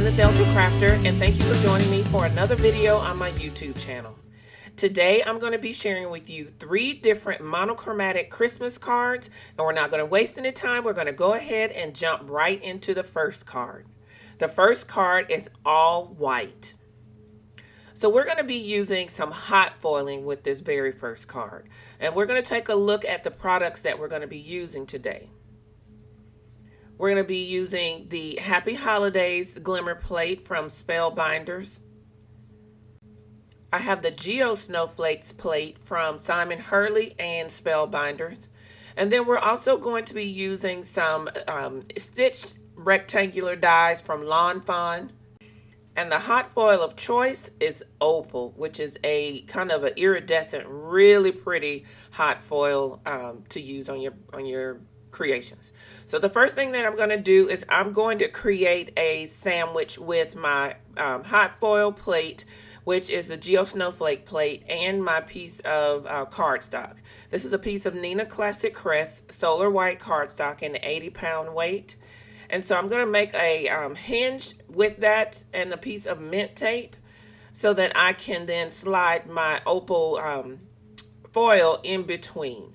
the Delta Crafter, and thank you for joining me for another video on my YouTube channel. Today I'm going to be sharing with you 3 different monochromatic Christmas cards, and we're not going to waste any time. We're going to go ahead and jump right into the first card. The first card is all white. So we're going to be using some hot foiling with this very first card, and we're going to take a look at the products that we're going to be using today. We're going to be using the Happy Holidays Glimmer plate from Spellbinders. I have the Snowflakes plate from Hurley and Spellbinders. And then we're also going to be using some stitched rectangular dies from Fawn. And the hot foil of choice is Opal, which is a kind of an iridescent, really pretty hot foil to use on your creations. So the first thing that I'm going to do is I'm going to create a sandwich with my hot foil plate, which is the Snowflake plate, and my piece of cardstock. This is a piece of Neenah Classic Crest Solar White cardstock in 80-pound weight. And so I'm going to make a hinge with that and a piece of mint tape so that I can then slide my opal foil in between.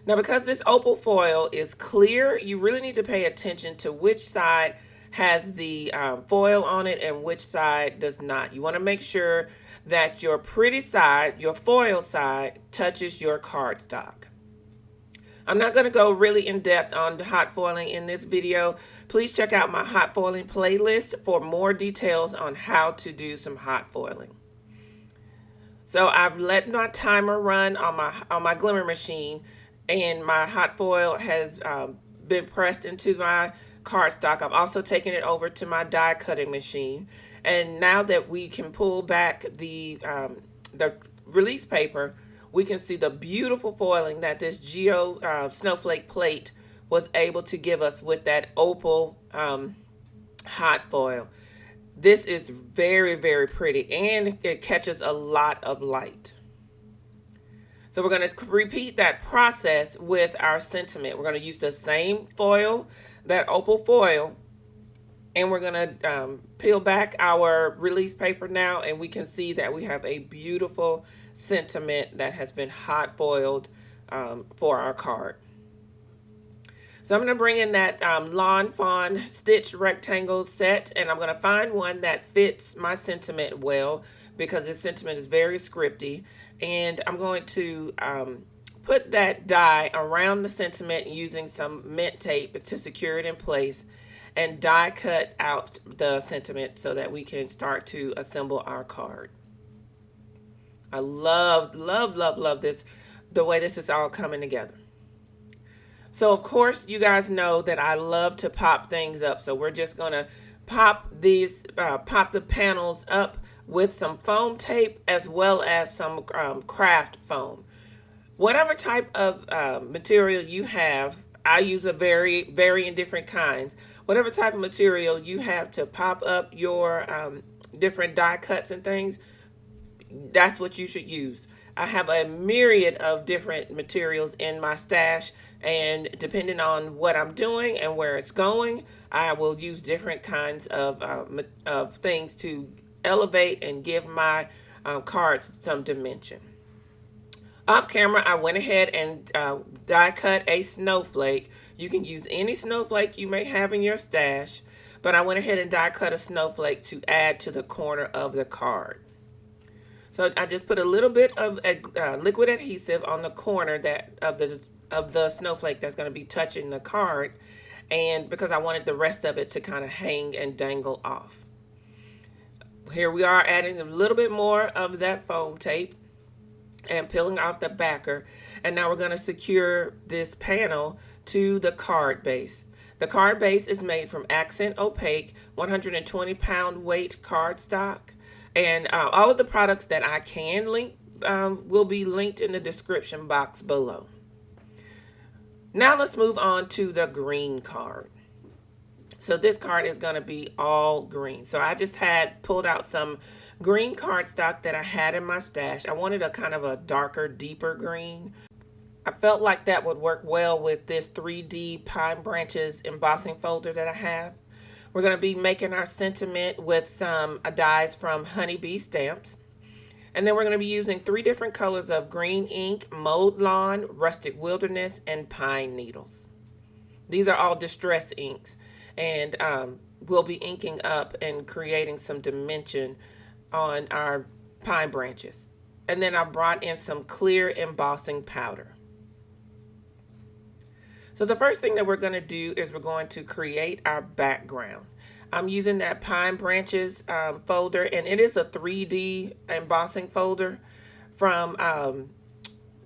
Now, because this opal foil is clear, you really need to pay attention to which side has the foil on it and which side does not. You want to make sure that your pretty side, your foil side, touches your cardstock. I'm not going to go really in depth on the hot foiling in this video. Please check out my hot foiling playlist for more details on how to do some hot foiling. So I've let my timer run on my Glimmer machine, and my hot foil has been pressed into my cardstock. I've also taken it over to my die cutting machine, and now that we can pull back the release paper, we can see the beautiful foiling that this Snowflake plate was able to give us with that opal hot foil. This is very, very pretty, and it catches a lot of light. So we're going to repeat that process with our sentiment. We're going to use the same foil, that opal foil, and we're going to peel back our release paper now, and we can see that we have a beautiful sentiment that has been hot foiled for our card. So I'm going to bring in that Fawn stitched rectangle set, and I'm going to find one that fits my sentiment well, because this sentiment is very scripty. And I'm going to put that die around the sentiment using some mint tape to secure it in place, and die cut out the sentiment so that we can start to assemble our card. I love, love, love, love this, the way this is all coming together. So of course you guys know that I love to pop things up. So we're just gonna pop the panels up with some foam tape as well as some craft foam. Whatever type of material you have, I use a varying different kinds. Whatever type of material you have to pop up your different die cuts and things, that's what you should use. I have a myriad of different materials in my stash, and depending on what I'm doing and where it's going, I will use different kinds of things to elevate and give my cards some dimension. Off camera, I went ahead and die cut a snowflake. You can use any snowflake you may have in your stash, but I went ahead and die cut a snowflake to add to the corner of the card. So I just put a little bit of liquid adhesive on the corner of the snowflake that's going to be touching the card, and because I wanted the rest of it to kind of hang and dangle off. Here we are adding a little bit more of that foam tape and peeling off the backer. And now we're going to secure this panel to the card base. The card base is made from accent opaque 120-pound weight cardstock. And all of the products that I can link will be linked in the description box below. Now let's move on to the green card. So this card is going to be all green. So I just had pulled out some green cardstock that I had in my stash. I wanted a kind of a darker, deeper green. I felt like that would work well with this 3D Pine Branches embossing folder that I have. We're going to be making our sentiment with some dyes from Honeybee Stamps. And then we're going to be using 3 different colors of green ink, Mowed Lawn, Rustic Wilderness, and Pine Needles. These are all distress inks. And we'll be inking up and creating some dimension on our pine branches. And then I brought in some clear embossing powder. So the first thing that we're going to do is we're going to create our background. I'm using that Pine Branches folder, and it is a 3D embossing folder from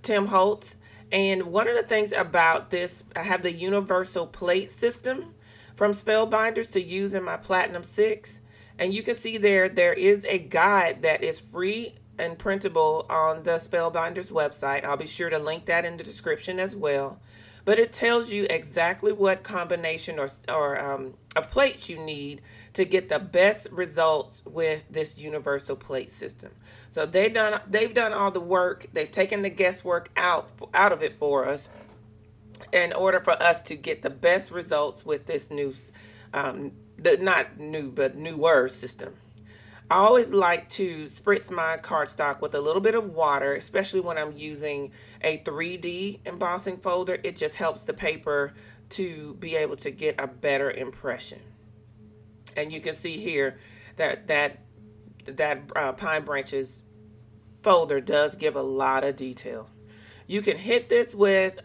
Tim Holtz. And one of the things about this, I have the universal plate system from Spellbinders to use in my Platinum 6. And you can see there is a guide that is free and printable on the Spellbinders website. I'll be sure to link that in the description as well. But it tells you exactly what combination of plates you need to get the best results with this universal plate system. So they've done all the work. They've taken the guesswork out of it for us in order for us to get the best results with this new, not new, but newer system. I always like to spritz my cardstock with a little bit of water, especially when I'm using a 3D embossing folder. It just helps the paper to be able to get a better impression. And you can see here that Pine Branches folder does give a lot of detail. You can hit this with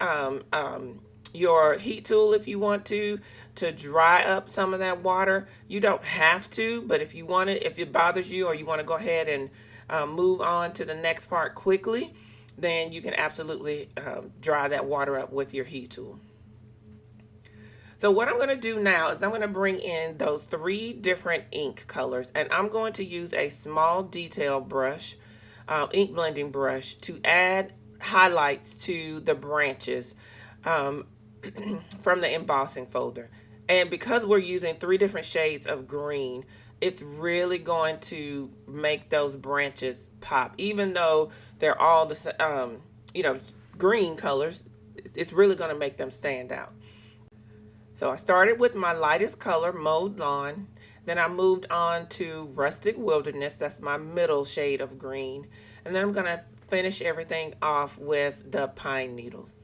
your heat tool if you want to dry up some of that water. You don't have to, but if you want it, if it bothers you or you want to go ahead and move on to the next part quickly, then you can absolutely dry that water up with your heat tool. So what I'm going to do now is I'm going to bring in those 3 different ink colors, and I'm going to use a small detail brush, ink blending brush, to add highlights to the branches from the embossing folder. And because we're using 3 different shades of green, it's really going to make those branches pop. Even though they're all the green colors, it's really going to make them stand out. So I started with my lightest color, Mowed Lawn. Then I moved on to Rustic Wilderness. That's my middle shade of green. And then I'm going to finish everything off with the Pine Needles.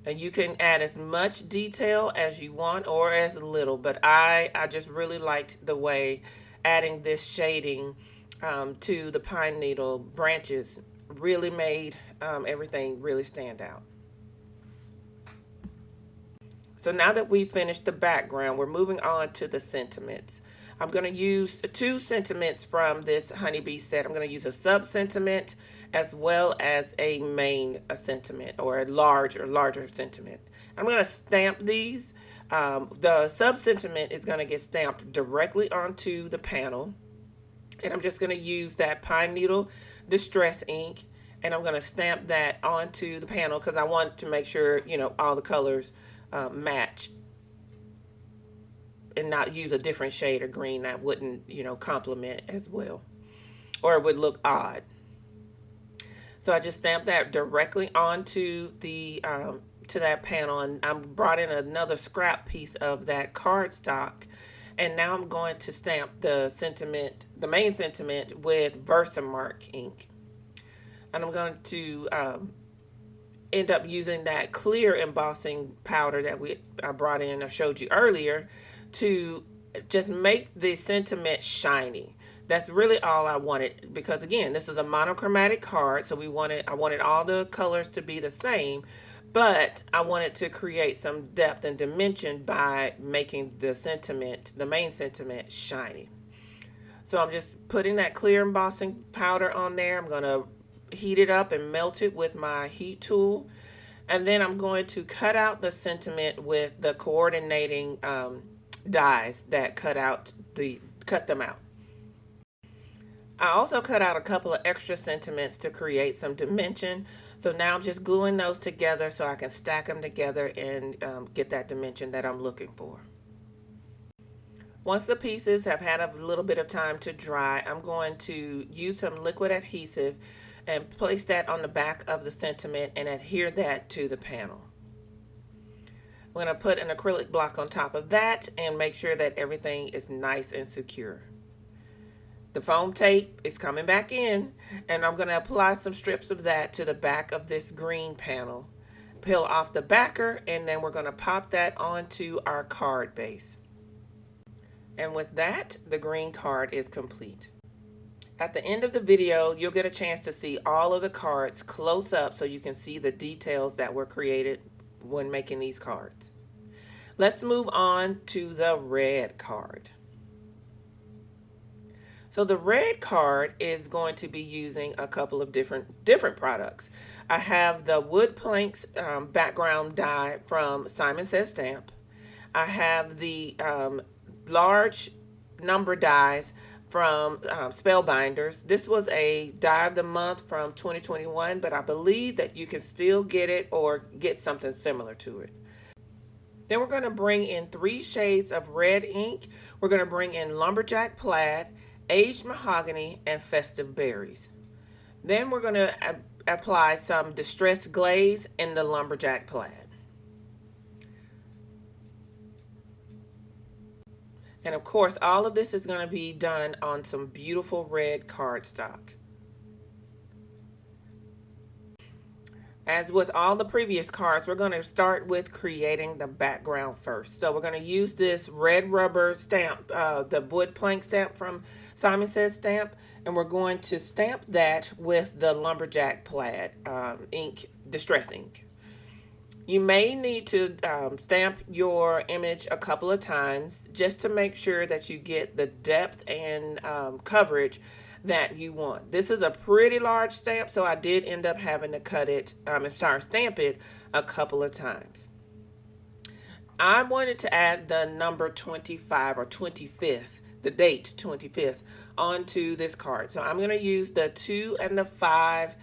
And you can add as much detail as you want or as little, but I just really liked the way adding this shading to the pine needle branches really made everything really stand out. So now that we've finished the background, we're moving on to the sentiments. I'm going to use 2 sentiments from this Honeybee set. I'm going to use a sub-sentiment as well as a main sentiment, or a larger sentiment. I'm going to stamp these. The sub-sentiment is going to get stamped directly onto the panel. And I'm just going to use that Pine Needle Distress ink, and I'm going to stamp that onto the panel because I want to make sure, all the colors match, and not use a different shade of green that wouldn't, complement as well, or it would look odd. So I just stamped that directly onto the to that panel, and I brought in another scrap piece of that cardstock, and now I'm going to stamp the main sentiment with VersaMark ink, and I'm going to end up using that clear embossing powder that I brought in, I showed you earlier, to just make the sentiment shiny. That's really all I wanted, because again, this is a monochromatic card, so I wanted all the colors to be the same, but I wanted to create some depth and dimension by making the main sentiment shiny. So I'm just putting that clear embossing powder on there. I'm going to heat it up and melt it with my heat tool, and then I'm going to cut out the sentiment with the coordinating dies that cut them out. I also cut out a couple of extra sentiments to create some dimension. So now I'm just gluing those together so I can stack them together and get that dimension that I'm looking for. Once the pieces have had a little bit of time to dry, I'm going to use some liquid adhesive and place that on the back of the sentiment and adhere that to the panel. We're going to put an acrylic block on top of that and make sure that everything is nice and secure. The foam tape is coming back in, and I'm going to apply some strips of that to the back of this green panel. Peel off the backer, and then we're going to pop that onto our card base. And with that, the green card is complete. At the end of the video, you'll get a chance to see all of the cards close up so you can see the details that were created when making these cards. Let's move on to the red card. So the red card is going to be using a couple of different products. I have the wood planks background die from Simon Says Stamp. I have the large number dies from Spellbinders. This was a die of the month from 2021, but I believe that you can still get it or get something similar to it. Then we're going to bring in 3 shades of red ink. We're going to bring in Lumberjack Plaid, Aged Mahogany, and Festive Berries. Then we're going to apply some Distressed Glaze in the Lumberjack Plaid. And of course, all of this is going to be done on some beautiful red cardstock. As with all the previous cards, we're going to start with creating the background first. So we're going to use this red rubber stamp, the wood plank stamp from Simon Says Stamp, and we're going to stamp that with the Lumberjack Plaid ink, Distress ink. You may need to stamp your image a couple of times just to make sure that you get the depth and coverage that you want. This is a pretty large stamp, so I did end up having to stamp it a couple of times. I wanted to add the number 25 or 25th, the date 25th, onto this card. So I'm going to use the 2 and the 5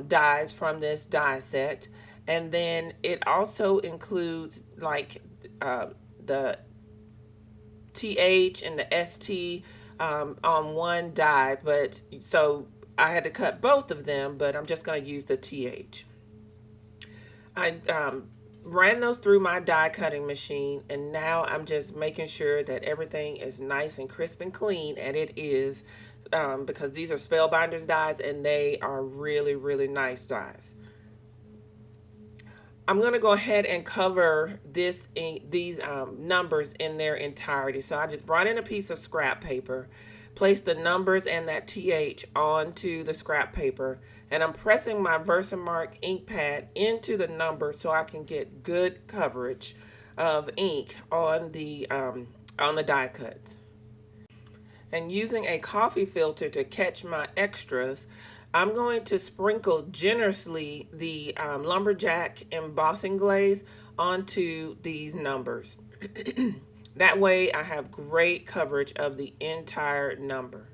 dies from this die set. And then it also includes like the TH and the ST on one die, but so I had to cut both of them, but I'm just going to use the TH. I ran those through my die cutting machine, and now I'm just making sure that everything is nice and crisp and clean, and it is, because these are Spellbinders dies and they are really, really nice dies. I'm going to go ahead and cover these numbers in their entirety. So I just brought in a piece of scrap paper, placed the numbers and that TH onto the scrap paper, and I'm pressing my VersaMark ink pad into the number so I can get good coverage of ink on the die cuts. And using a coffee filter to catch my extras, I'm going to sprinkle generously the Lumberjack embossing glaze onto these numbers. That way I have great coverage of the entire number.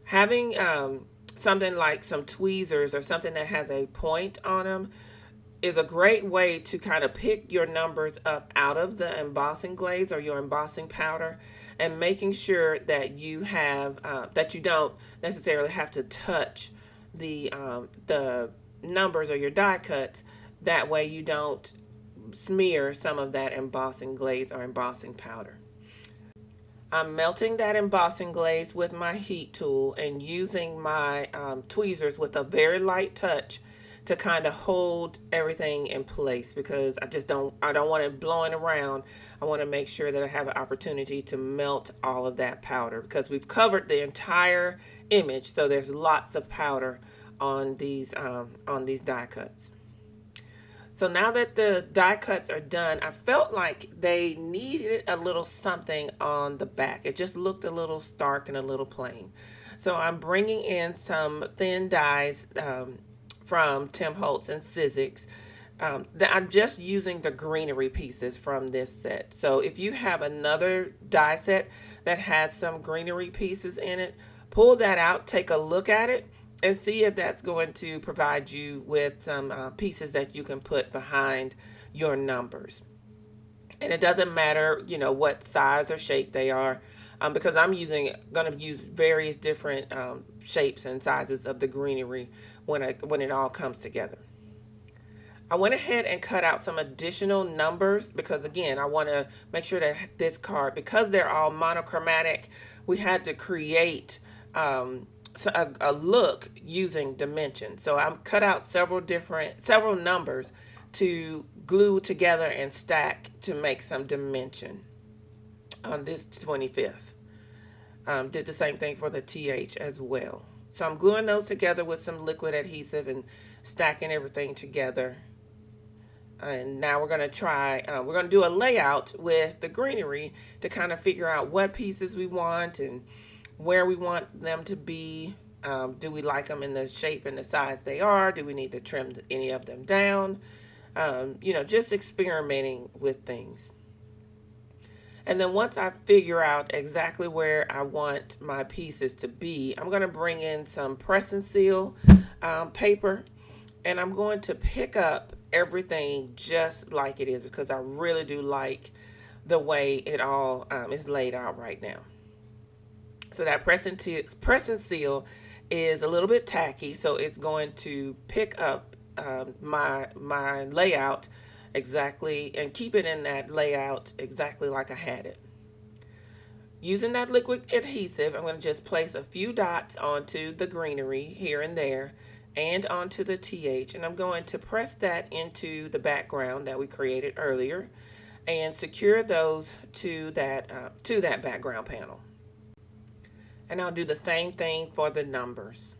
Having something like some tweezers or something that has a point on them is a great way to kind of pick your numbers up out of the embossing glaze or your embossing powder, and making sure that you have that you don't necessarily have to touch the numbers or your die cuts. That way you don't smear some of that embossing glaze or embossing powder. I'm melting that embossing glaze with my heat tool and using my tweezers with a very light touch to kind of hold everything in place, because I don't want it blowing around. I want to make sure that I have an opportunity to melt all of that powder, because we've covered the entire image, so there's lots of powder on these die cuts. So now that the die cuts are done, I felt like they needed a little something on the back. It just looked a little stark and a little plain. So I'm bringing in some thin dies from Tim Holtz and Sizzix. I'm just using the greenery pieces from this set. So if you have another die set that has some greenery pieces in it, pull that out, take a look at it, and see if that's going to provide you with some pieces that you can put behind your numbers. And it doesn't matter, what size or shape they are, because I'm going to use various different shapes and sizes of the greenery when it all comes together. I went ahead and cut out some additional numbers because, again, I want to make sure that this card, because they're all monochromatic, we had to create a look using dimension. So I cut out several numbers to glue together and stack to make some dimension on this 25th. Did the same thing for the TH as well. So I'm gluing those together with some liquid adhesive and stacking everything together. And now we're going to do a layout with the greenery to kind of figure out what pieces we want and where we want them to be. Do we like them in the shape and the size they are? Do we need to trim any of them down? Just experimenting with things. And then once I figure out exactly where I want my pieces to be, I'm going to bring in some press and seal paper, and I'm going to pick up everything just like it is because I really do like the way it all is laid out right now. So that press and seal is a little bit tacky, so it's going to pick up my layout exactly and keep it in that layout exactly like I had it. Using that liquid adhesive, I'm going to just place a few dots onto the greenery here and there and onto the TH, and I'm going to press that into the background that we created earlier and secure those to that background panel. And I'll do the same thing for the numbers.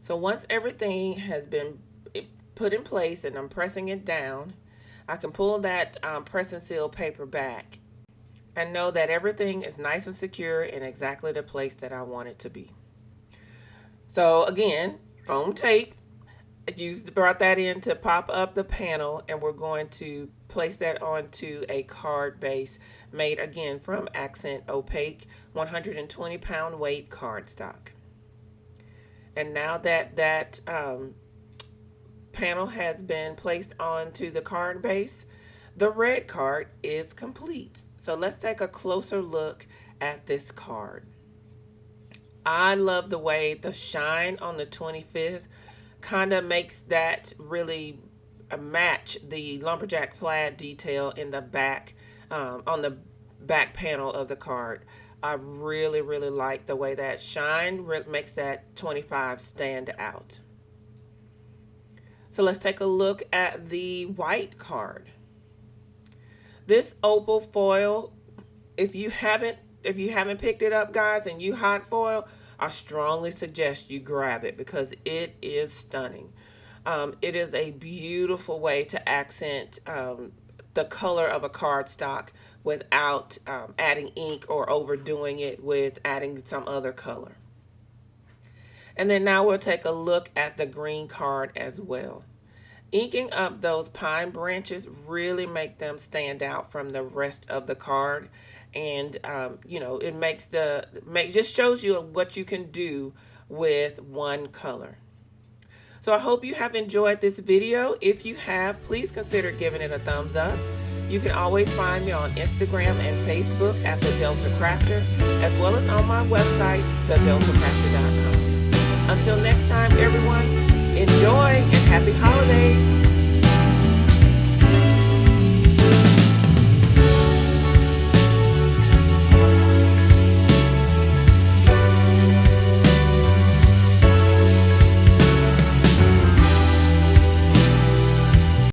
So once everything has been put in place and I'm pressing it down, I can pull that press and seal paper back and know that everything is nice and secure in exactly the place that I want it to be. So again, foam tape, brought that in to pop up the panel, and we're going to place that onto a card base made again from Accent Opaque 120 pound weight cardstock. And now that panel has been placed onto the card base, the red card is complete. So let's take a closer look at this card. I love the way the shine on the 25th kind of makes that really match the lumberjack plaid detail in the back, on the back panel of the card. I really, really like the way that shine makes that 25 stand out. So let's take a look at the white card. This opal foil, if you haven't picked it up, guys, and you hot foil, I strongly suggest you grab it because it is stunning. It is a beautiful way to accent the color of a cardstock without adding ink or overdoing it with adding some other color. And then now we'll take a look at the green card as well. Inking up those pine branches really make them stand out from the rest of the card. And, it just shows you what you can do with one color. So I hope you have enjoyed this video. If you have, please consider giving it a thumbs up. You can always find me on Instagram and Facebook at The Delta Crafter, as well as on my website, thedeltacrafter.com. Until next time, everyone, enjoy and happy holidays.